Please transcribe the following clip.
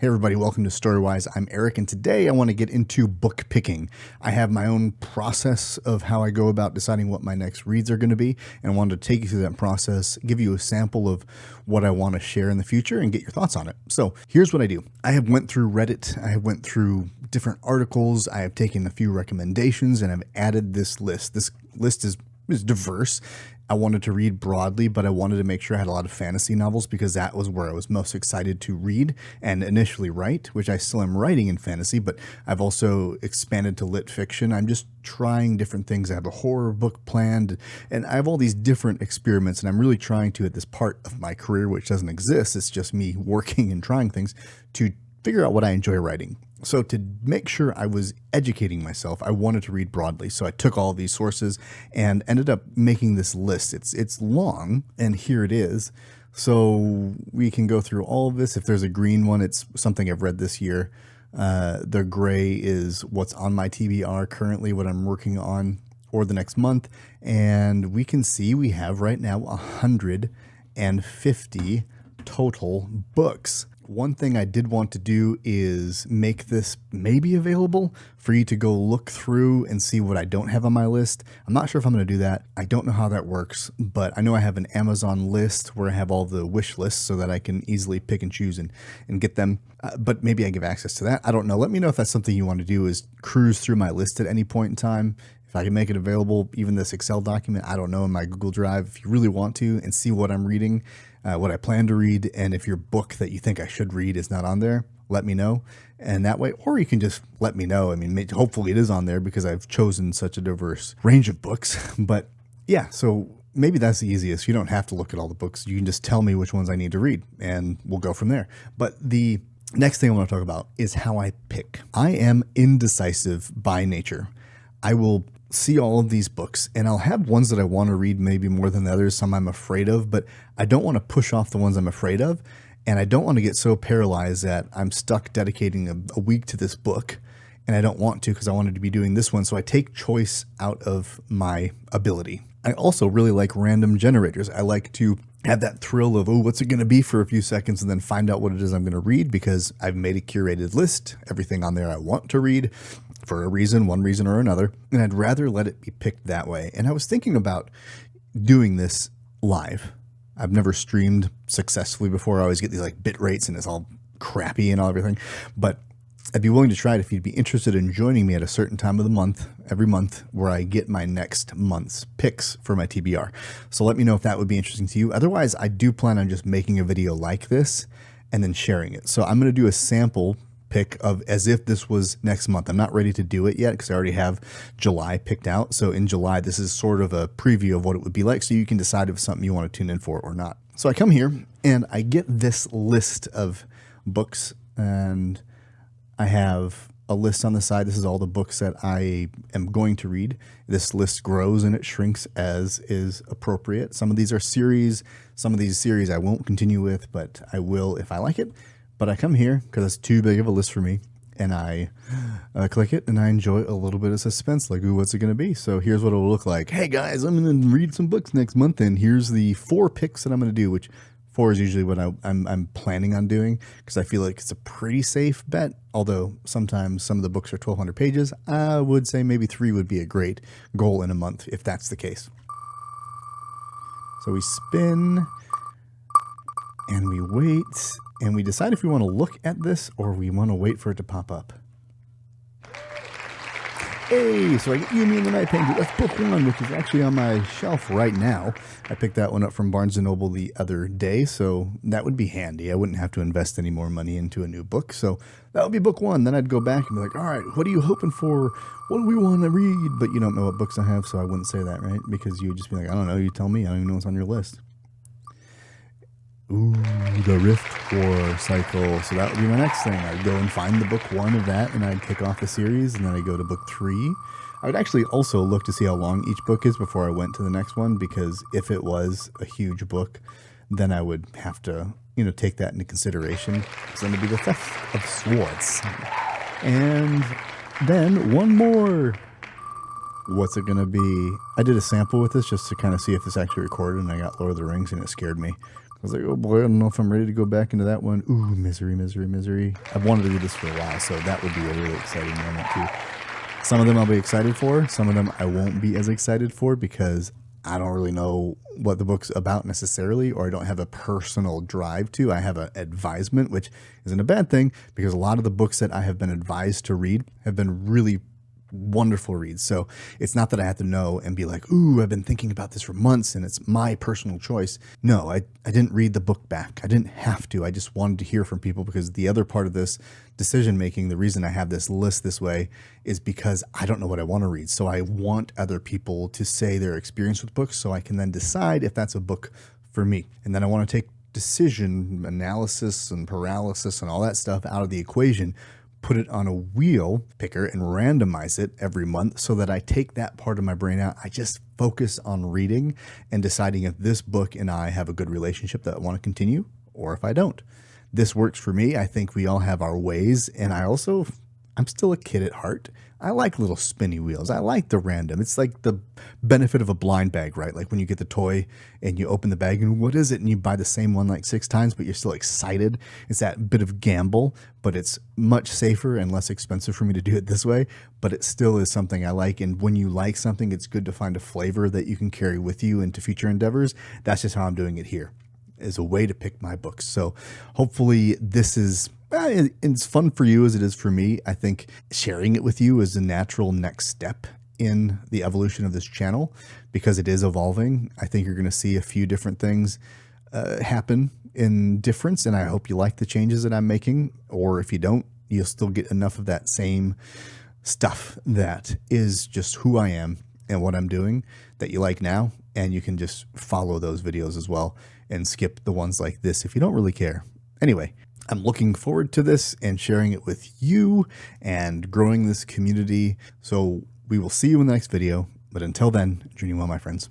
Hey everybody, welcome to Storywise. I'm Eric, and today I want to get into book picking. I have my own process of how I go about deciding what my next reads are going to be, and I wanted to take you through that process, give you a sample of what I want to share in the future, and get your thoughts on it. So here's what I do. I have went through Reddit, I have went through different articles, I have taken a few recommendations, and I've added this list. This list is diverse. I wanted to read broadly, but I wanted to make sure I had a lot of fantasy novels because that was where I was most excited to read and initially write, which I still am writing in fantasy, but I've also expanded to lit fiction. I'm just trying different things. I have a horror book planned, and I have all these different experiments, and I'm really trying to, at this part of my career, which doesn't exist, it's just me working and trying things, to figure out what I enjoy writing. So to make sure I was educating myself, I wanted to read broadly. So I took all of these sources and ended up making this list. It's long, and here it is. So we can go through all of this. If there's a green one, it's something I've read this year. The gray is what's on my TBR currently, what I'm working on, or the next month. And we can see we have right now 150 total books. One thing I did want to do is make this maybe available for you to go look through and see what I don't have on my list. I'm not sure if I'm going to do that. I don't know how that works, but I know I have an Amazon list where I have all the wish lists so that I can easily pick and choose and get them. But maybe I give access to that. I don't know. Let me know if that's something you want to do, is cruise through my list at any point in time. If I can make it available, even this Excel document, I don't know, in my Google Drive, if you really want to, and see what I'm reading, what I plan to read, and if your book that you think I should read is not on there, let me know. And that way, or you can just let me know. I mean, hopefully it is on there because I've chosen such a diverse range of books. But yeah, so maybe that's the easiest. You don't have to look at all the books. You can just tell me which ones I need to read, and we'll go from there. But the next thing I want to talk about is how I pick. I am indecisive by nature. I will see all of these books, and I'll have ones that I want to read maybe more than the others, some I'm afraid of, but I don't want to push off the ones I'm afraid of, and I don't want to get so paralyzed that I'm stuck dedicating a week to this book, and I don't want to because I wanted to be doing this one, so I take choice out of my ability. I also really like random generators. I like to have that thrill of, oh, what's it going to be for a few seconds, and then find out what it is I'm going to read because I've made a curated list, everything on there I want to read, for a reason, one reason or another, and I'd rather let it be picked that way. And I was thinking about doing this live. I've never streamed successfully before. I always get these like bit rates and it's all crappy and all everything, but I'd be willing to try it if you'd be interested in joining me at a certain time of the month, every month, where I get my next month's picks for my TBR. So let me know if that would be interesting to you. Otherwise, I do plan on just making a video like this and then sharing it. So I'm going to do a sample pick of as if this was next month. I'm not ready to do it yet because I already have July picked out. So in July, this is sort of a preview of what it would be like, so you can decide if it's something you want to tune in for or not. So I come here and I get this list of books, and I have a list on the side. This is all the books that I am going to read. This list grows and it shrinks as is appropriate. Some of these are series. Some of these series I won't continue with, but I will if I like it. But I come here because it's too big of a list for me, and I click it, and I enjoy a little bit of suspense, like, ooh, what's it going to be? So here's what it'll look like. Hey, guys, I'm going to read some books next month, and here's the 4 picks that I'm going to do, which 4 is usually what I'm planning on doing because I feel like it's a pretty safe bet, although sometimes some of the books are 1,200 pages. I would say maybe 3 would be a great goal in a month if that's the case. So we spin, and we wait, and we decide if we want to look at this or we want to wait for it to pop up. Hey, so I get Yumi and the Night Penguin. That's book 1, which is actually on my shelf right now. I picked that one up from Barnes & Noble the other day, so that would be handy. I wouldn't have to invest any more money into a new book, so that would be book 1. Then I'd go back and be like, all right, what are you hoping for? What do we want to read? But you don't know what books I have, so I wouldn't say that, right? Because you would just be like, I don't know, you tell me. I don't even know what's on your list. Ooh, the Rift War cycle. So that would be my next thing. I'd go and find the book 1 of that, and I'd kick off the series, and then I'd go to book 3. I would actually also look to see how long each book is before I went to the next one, because if it was a huge book, then I would have to, take that into consideration. It's going to be the Theft of Swords. And then one more. What's it going to be? I did a sample with this just to kind of see if this actually recorded, and I got Lord of the Rings, and it scared me. was like, oh boy, I don't know if I'm ready to go back into that one. Ooh, misery, misery, misery. I've wanted to read this for a while, so that would be a really exciting moment too. Some of them I'll be excited for. Some of them I won't be as excited for because I don't really know what the book's about necessarily, or I don't have a personal drive to. I have an advisement, which isn't a bad thing because a lot of the books that I have been advised to read have been really wonderful reads. So it's not that I have to know and be like, ooh, I've been thinking about this for months and it's my personal choice. No, I didn't read the book back. I didn't have to. I just wanted to hear from people because the other part of this decision making, the reason I have this list this way is because I don't know what I want to read. So I want other people to say their experience with books so I can then decide if that's a book for me. And then I want to take decision analysis and paralysis and all that stuff out of the equation, put it on a wheel picker and randomize it every month so that I take that part of my brain out. I just focus on reading and deciding if this book and I have a good relationship that I want to continue or if I don't. This works for me. I think we all have our ways. And I'm still a kid at heart. I like little spinny wheels. I like the random. It's like the benefit of a blind bag, right? Like when you get the toy and you open the bag and what is it? And you buy the same one like 6 times, but you're still excited. It's that bit of gamble, but it's much safer and less expensive for me to do it this way. But it still is something I like. And when you like something, it's good to find a flavor that you can carry with you into future endeavors. That's just how I'm doing it here, as a way to pick my books. So hopefully this is it's fun for you as it is for me. I think sharing it with you is a natural next step in the evolution of this channel because it is evolving. I think you're going to see a few different things happen in difference, and I hope you like the changes that I'm making, or if you don't, you'll still get enough of that same stuff that is just who I am and what I'm doing that you like now, and you can just follow those videos as well and skip the ones like this if you don't really care. Anyway, I'm looking forward to this and sharing it with you and growing this community. So we will see you in the next video. But until then, journey well, my friends.